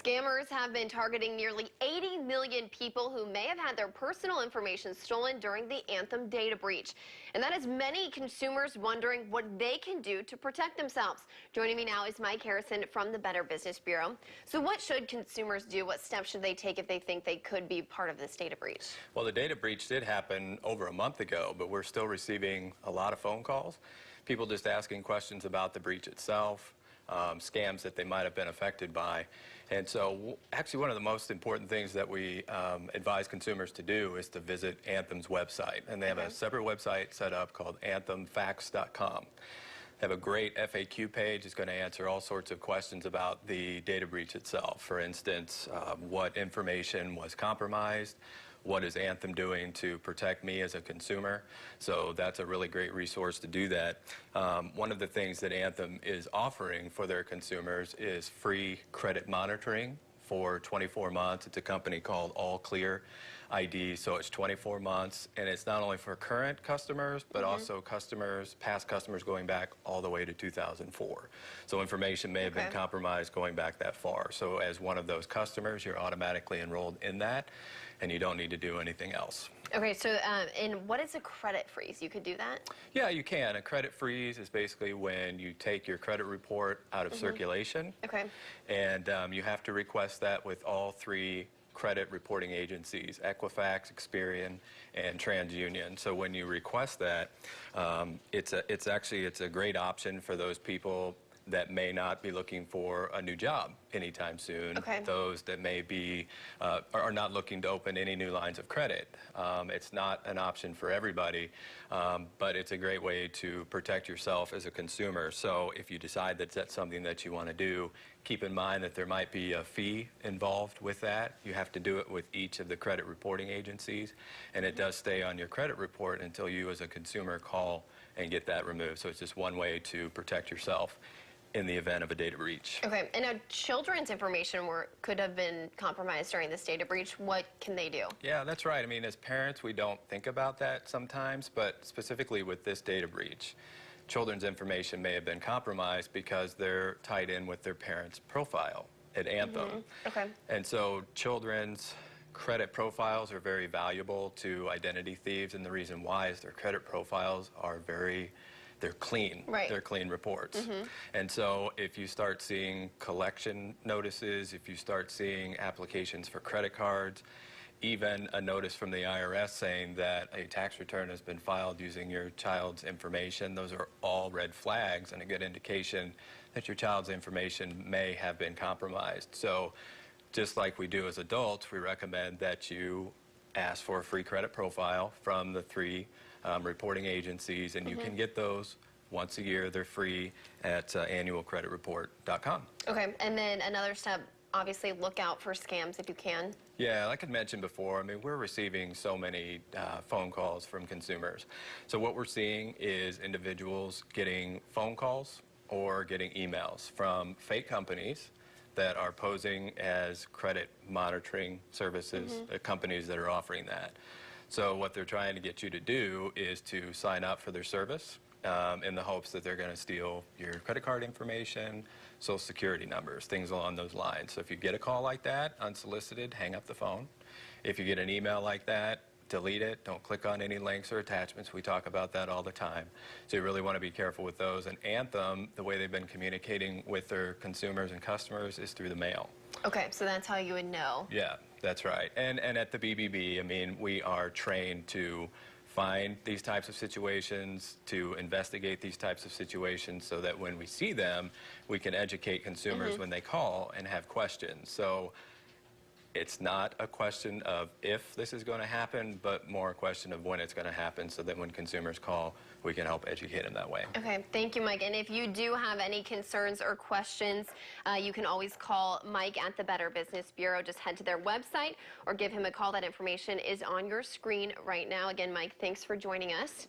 Scammers have been targeting nearly 80 million people who may have had their personal information stolen during the Anthem data breach. And that has many consumers wondering what they can do to protect themselves. Joining me now is Mike Harrison from the Better Business Bureau. So what should consumers do? What steps should they take if they think they could be part of this data breach? Well, the data breach did happen over a month ago, but we're still receiving a lot of phone calls. People just asking questions about the breach itself. Scams that they might have been affected by. And so actually one of the most important things that we advise consumers to do is to visit Anthem's website. And they have a separate website set up called anthemfacts.com. They have a great FAQ page. It's going to answer all sorts of questions about the data breach itself. For instance, what information was compromised? What is Anthem doing to protect me as a consumer? So that's a really great resource to do that. One of the things that Anthem is offering for their consumers is free credit monitoring for 24 months. It's a company called All Clear ID, so it's 24 months, and it's not only for current customers, but also past customers going back all the way to 2004. So information may have been compromised going back that far. So as one of those customers, you're automatically enrolled in that, and you don't need to do anything else. Okay, so and what is a credit freeze? You could do that? Yeah, you can. A credit freeze is basically when you take your credit report out of circulation. Okay. And you have to request that with all three credit reporting agencies, Equifax, Experian, and TransUnion. So when you request that, it's a great option for those people that may not be looking for a new job anytime soon. Those that may be are not looking to open any new lines of credit. It's not an option for everybody, but it's a great way to protect yourself as a consumer. So if you decide that that's something that you want to do, keep in mind that there might be a fee involved with that. You have to do it with each of the credit reporting agencies, and it does stay on your credit report until you as a consumer call and get that removed. So it's just one way to protect yourself in the event of a data breach. Okay, and now children's information could have been compromised during this data breach. What can they do? Yeah, that's right. I mean, as parents, we don't think about that sometimes, but specifically with this data breach, children's information may have been compromised because they're tied in with their parents' profile at Anthem. And so children's credit profiles are very valuable to identity thieves, and the reason why is their credit profiles are they're clean. They're clean reports. And so if you start seeing collection notices, if you start seeing applications for credit cards, even a notice from the IRS saying that a tax return has been filed using your child's information, those are all red flags and a good indication that your child's information may have been compromised. So just like we do as adults, we recommend that you ask for a free credit profile from the three reporting agencies, and you can get those once a year. They're free at annualcreditreport.com. Okay, and then another step, obviously look out for scams if you can. Yeah, like I mentioned before, I mean, we're receiving so many phone calls from consumers. So what we're seeing is individuals getting phone calls or getting emails from fake companies that are posing as credit monitoring services, companies that are offering that. So what they're trying to get you to do is to sign up for their service in the hopes that they're going to steal your credit card information, social security numbers, things along those lines. So if you get a call like that, unsolicited, hang up the phone. If you get an email like that, delete it. Don't click on any links or attachments. We talk about that all the time. So you really want to be careful with those. And Anthem, the way they've been communicating with their consumers and customers is through the mail. Okay, so that's how you would know. Yeah, that's right. And at the BBB, I mean, we are trained to find these types of situations, to investigate these types of situations so that when we see them, we can educate consumers when they call and have questions. So it's not a question of if this is going to happen, but more a question of when it's going to happen so that when consumers call, we can help educate them that way. Okay, thank you, Mike. And if you do have any concerns or questions, you can always call Mike at the Better Business Bureau. Just head to their website or give him a call. That information is on your screen right now. Again, Mike, thanks for joining us.